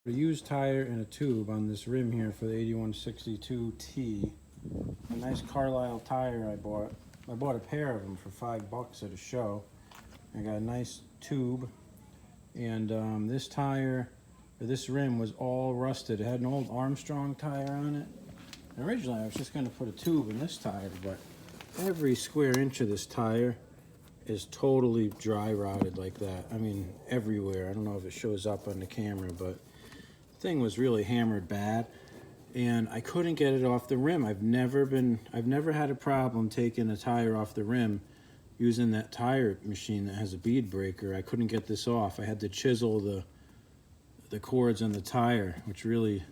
A used tire and a tube on this rim here for the 8162T. A nice Carlisle tire I bought. I bought a pair of them for $5 at a show. I got a nice tube, and this tire, or this rim, was all rusted. It had an old Armstrong tire on it. And originally I was just going to put a tube in this tire, but every square inch of this tire is totally dry rotted like that. I mean, everywhere. I don't know if it shows up on the camera, but the thing was really hammered bad, and I couldn't get it off the rim. I've never had a problem taking a tire off the rim using that tire machine that has a bead breaker. I couldn't get this off. I had to chisel the cords on the tire, which really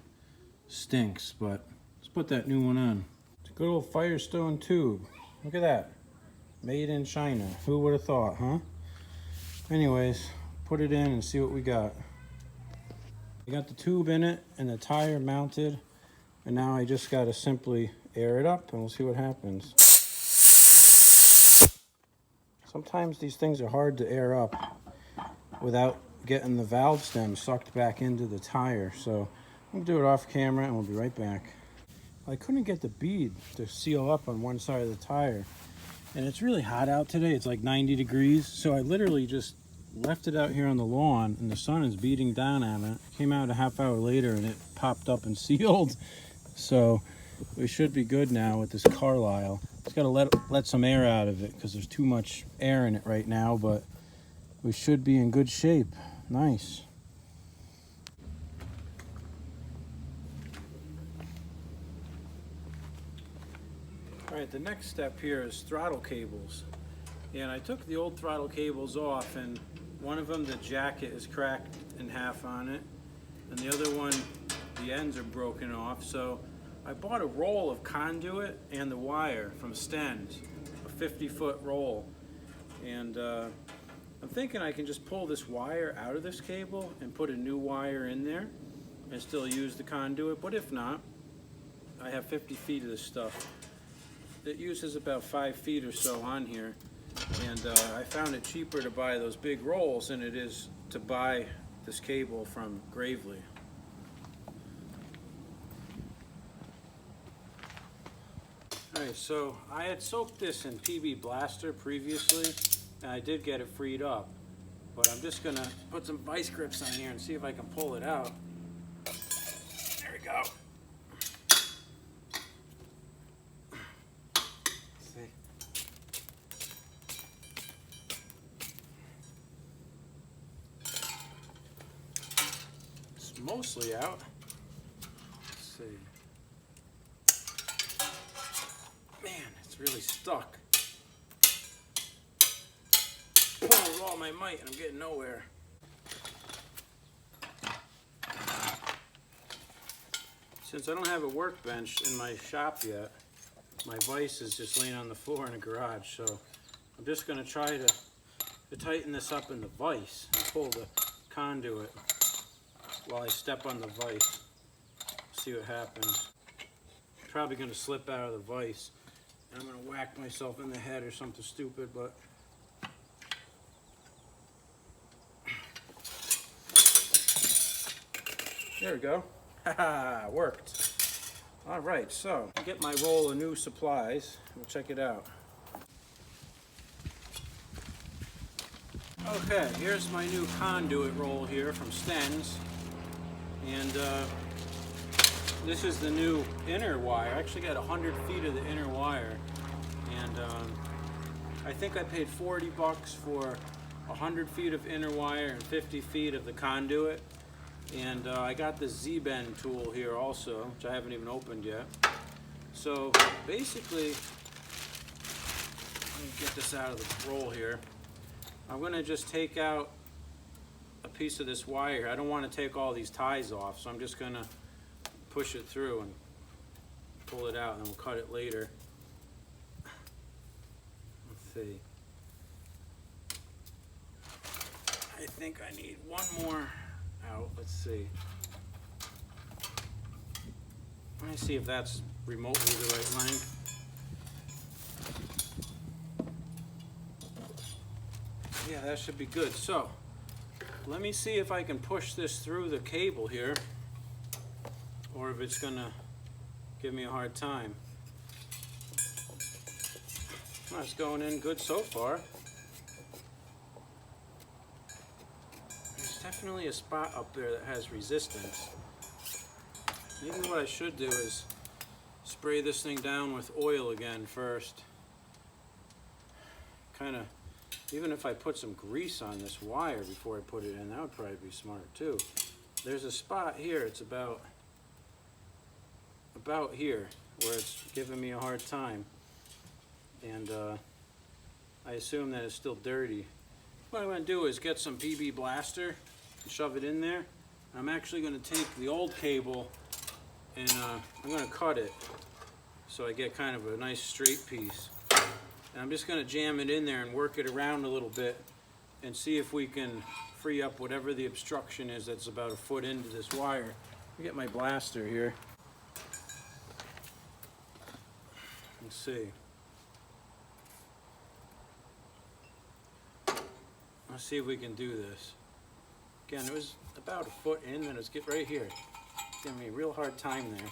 stinks, but let's put that new one on. It's a good old Firestone tube. Look at that. Made in China. Who would have thought, huh? Anyways, put it in and see what we got. I got the tube in it and the tire mounted, and now I just got to simply air it up and we'll see what happens. Sometimes these things are hard to air up without getting the valve stem sucked back into the tire, so I'm going to do it off camera and we'll be right back. I couldn't get the bead to seal up on one side of the tire, and it's really hot out today. It's like 90 degrees, so I literally just left it out here on the lawn, and the sun is beating down on it. Came out a half hour later and it popped up and sealed, so we should be good now with this Carlisle. Just got to let some air out of it because there's too much air in it right now, but we should be in good shape. Nice. All right, the next step here is throttle cables. And I took the old throttle cables off, and one of them, the jacket is cracked in half on it, and the other one, the ends are broken off. So I bought a roll of conduit and the wire from Stens, a 50-foot roll. And I'm thinking I can just pull this wire out of this cable and put a new wire in there and still use the conduit. But if not, I have 50 feet of this stuff. It uses about 5 feet or so on here, and I found it cheaper to buy those big rolls than it is to buy this cable from Gravely. Alright, so I had soaked this in PB Blaster previously, and I did get it freed up, but I'm just going to put some vice grips on here and see if I can pull it out. There we go. Mostly out. Let's see. Man, it's really stuck. Pulling with all my might and I'm getting nowhere. Since I don't have a workbench in my shop yet, my vise is just laying on the floor in the garage, so I'm just going to try to tighten this up in the vise and pull the conduit while I step on the vise. See what happens. I'm probably going to slip out of the vise and I'm going to whack myself in the head or something stupid, but there we go. Haha, worked. Alright, so get my roll of new supplies. We'll check it out. Okay, here's my new conduit roll here from Stens. And this is the new inner wire. I actually got 100 feet of the inner wire, and I think I paid $40 for 100 feet of inner wire and 50 feet of the conduit. And I got the Z-bend tool here also, which I haven't even opened yet. So basically, let me get this out of the roll here. I'm going to just take out a piece of this wire. I don't want to take all these ties off, so I'm just going to push it through and pull it out, and then we'll cut it later. Let's see. I think I need one more out. Let's see. Let me see if that's remotely the right length. Yeah, that should be good. So let me see if I can push this through the cable here, or if it's gonna give me a hard time. Well, it's going in good so far. There's definitely a spot up there that has resistance. Maybe what I should do is spray this thing down with oil again first. Kind of, even if I put some grease on this wire before I put it in, that would probably be smart too. There's a spot here, it's about here, where it's giving me a hard time. And I assume that it's still dirty. What I'm going to do is get some PB Blaster and shove it in there. I'm actually going to take the old cable and I'm going to cut it so I get kind of a nice straight piece. And I'm just going to jam it in there and work it around a little bit and see if we can free up whatever the obstruction is that's about a foot into this wire. Let me get my blaster here. Let's see. Let's see if we can do this. Again, it was about a foot in, and it's get right here. Giving me a real hard time there.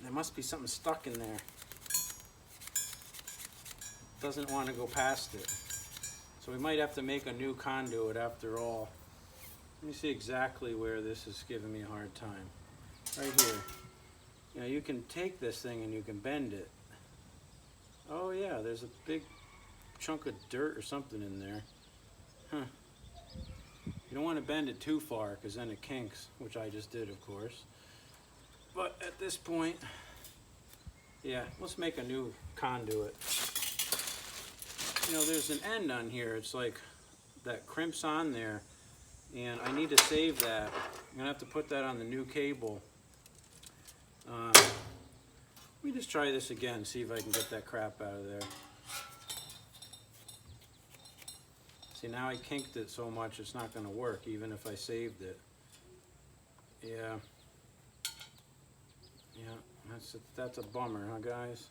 There must be something stuck in there. Doesn't want to go past it. So we might have to make a new conduit after all. Let me see exactly where this is giving me a hard time. Right here. You know, you can take this thing and you can bend it. Oh yeah, there's a big chunk of dirt or something in there. Huh. You don't want to bend it too far because then it kinks, which I just did, of course. But at this point, yeah, let's make a new conduit. You know, there's an end on here. It's like that crimps on there, and I need to save that. I'm gonna have to put that on the new cable. Let me just try this again, see if I can get that crap out of there. See, now I kinked it so much it's not going to work, even if I saved it. Yeah. Yeah, that's a bummer, huh, guys?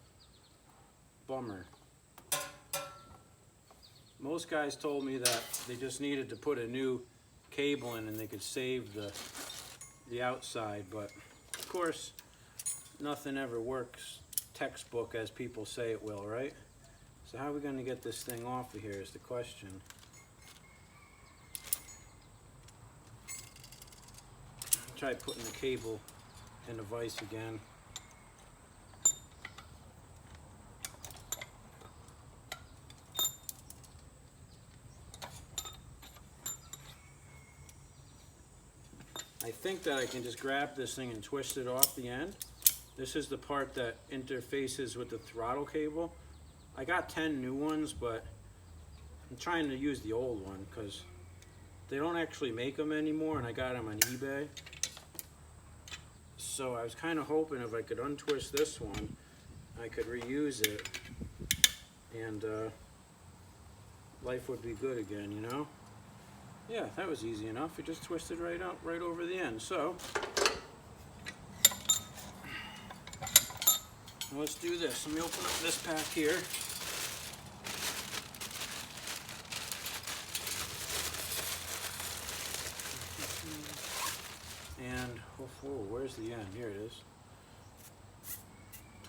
Bummer. Most guys told me that they just needed to put a new cable in and they could save the outside, but of course, nothing ever works textbook as people say it will, right? So how are we going to get this thing off of here is the question. Try putting the cable in the vise again. I think that I can just grab this thing and twist it off the end. This is the part that interfaces with the throttle cable. I got 10 new ones, but I'm trying to use the old one because they don't actually make them anymore, and I got them on eBay. So I was kind of hoping if I could untwist this one, I could reuse it, and life would be good again, you know? Yeah, that was easy enough. It just twisted right out, right over the end. So let's do this. Let me open up this pack here. And oh, where's the end? Here it is.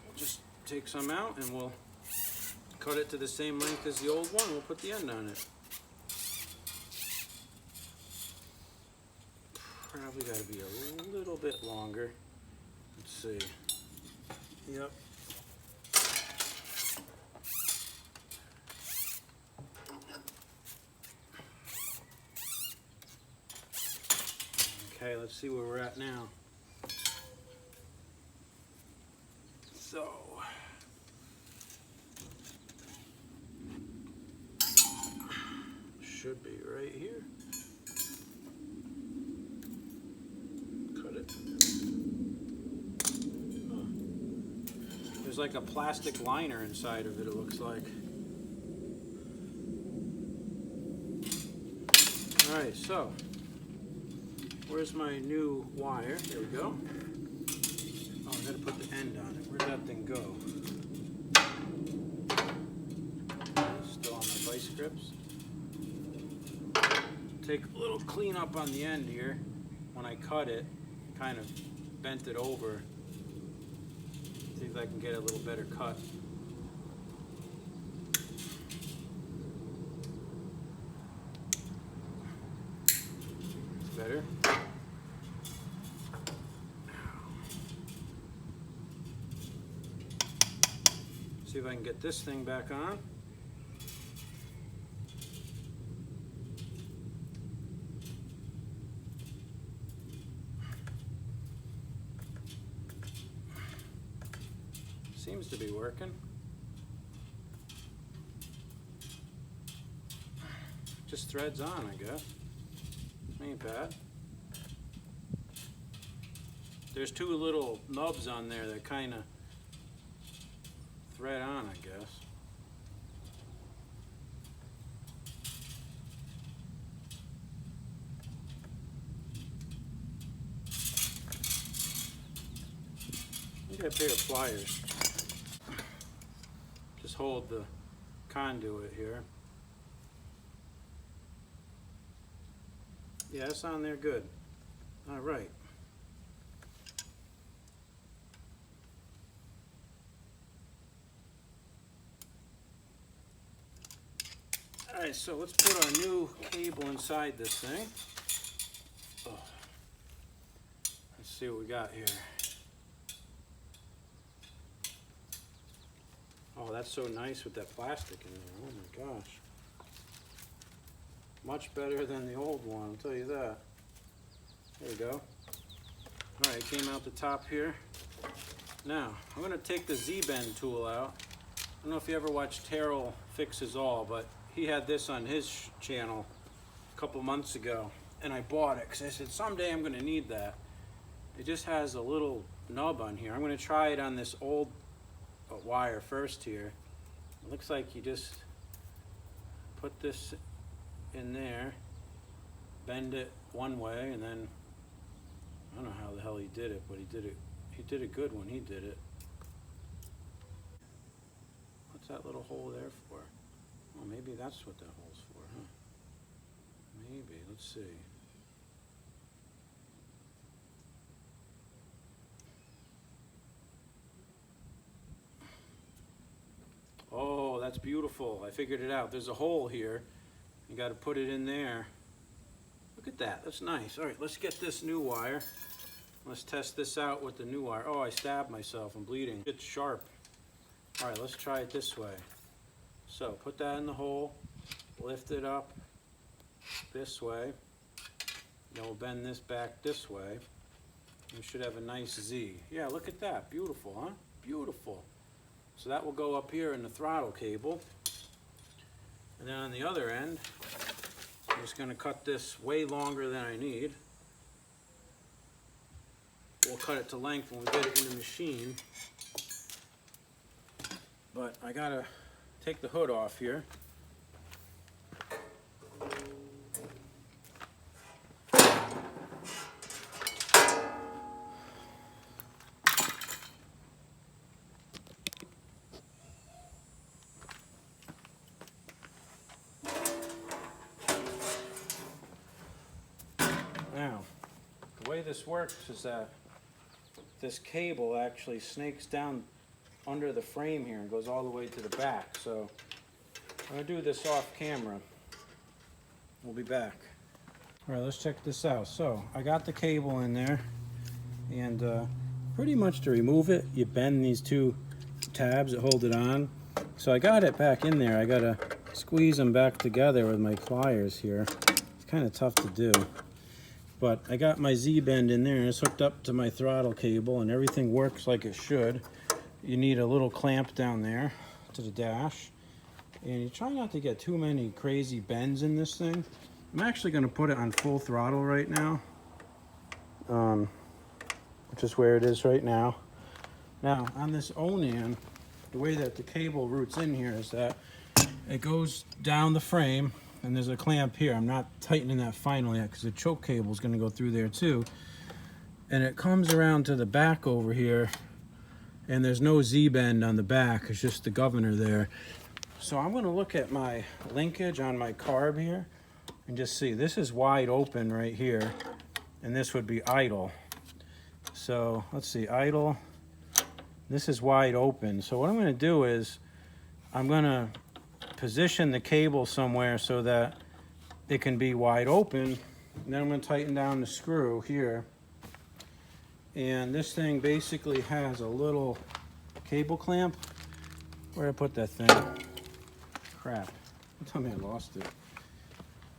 We'll just take some out and we'll cut it to the same length as the old one. We'll put the end on it. Probably got to be a little bit longer. Let's see. Yep. Okay, let's see where we're at now. So, should be right here. Cut it. Huh. There's like a plastic liner inside of it, it looks like. All right, so where's my new wire? There we go. Oh, I gotta put the end on it. Where'd that thing go? Still on my vice grips. take a little cleanup on the end here. When I cut it, kind of bent it over. See if I can get a little better cut. It's better. See if I can get this thing back on. Seems to be working. Just threads on, I guess. Ain't bad. There's two little nubs on there that kind of thread on, I guess. I got a pair of pliers. Just hold the conduit here. Yeah, it's on there good. All right. All right, so let's put our new cable inside this thing. Oh. Let's see what we got here. Oh, that's so nice with that plastic in there. Oh my gosh. Much better than the old one, I'll tell you that. There we go. All right, came out the top here. Now, I'm gonna take the Z-bend tool out. I don't know if you ever watched Throttle Fixes All, but he had this on his channel a couple months ago, and I bought it because I said someday I'm gonna need that. It just has a little nub on here. I'm gonna try it on this old wire first here. It looks like you just put this in there, bend it one way, and then I don't know how the hell he did it, but he did it good when he did it. What's that little hole there for? Well, maybe that's what that hole's for, huh? Maybe, let's see. Oh, that's beautiful. I figured it out. There's a hole here. You got to put it in there. Look at that. That's nice. All right, let's get this new wire. Let's test this out with the new wire. Oh, I stabbed myself. I'm bleeding. It's sharp. All right, let's try it this way. So put that in the hole. Lift it up this way. Then we'll bend this back this way. We should have a nice Z. Yeah, look at that. Beautiful, huh? Beautiful. So that will go up here in the throttle cable. And then on the other end, I'm just going to cut this way longer than I need. We'll cut it to length when we get it in the machine. But I got to take the hood off here. Now, the way this works is that this cable actually snakes down under the frame here and goes all the way to the back. So I'm going to do this off camera. We'll be back. All right, let's check this out. So I got the cable in there, and pretty much to remove it, you bend these two tabs that hold it on. So I got it back in there. I got to squeeze them back together with my pliers here. It's kind of tough to do. But I got my Z-bend in there and it's hooked up to my throttle cable and everything works like it should. You need a little clamp down there to the dash. And you try not to get too many crazy bends in this thing. I'm actually going to put it on full throttle right now. Which is where it is right now. Now, on this Onan, the way that the cable routes in here is that it goes down the frame. And there's a clamp here. I'm not tightening that final yet because the choke cable is going to go through there too. And it comes around to the back over here. And there's no Z-bend on the back. It's just the governor there. So I'm going to look at my linkage on my carb here. and just see, this is wide open right here, and this would be idle. So let's see, idle, this is wide open. So what I'm going to do is I'm going to position the cable somewhere so that it can be wide open, and then I'm going to tighten down the screw here. And this thing basically has a little cable clamp. Where'd I put that thing? Crap. Don't tell me I lost it.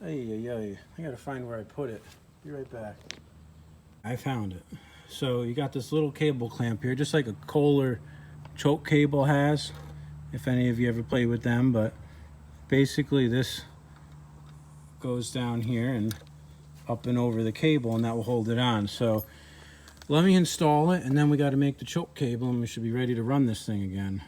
Ay. I gotta find where I put it. Be right back. I found it. So you got this little cable clamp here, just like a Kohler choke cable has, if any of you ever played with them. But basically this goes down here and up and over the cable, and that will hold it on. So let me install it, and then we got to make the choke cable, and we should be ready to run this thing again.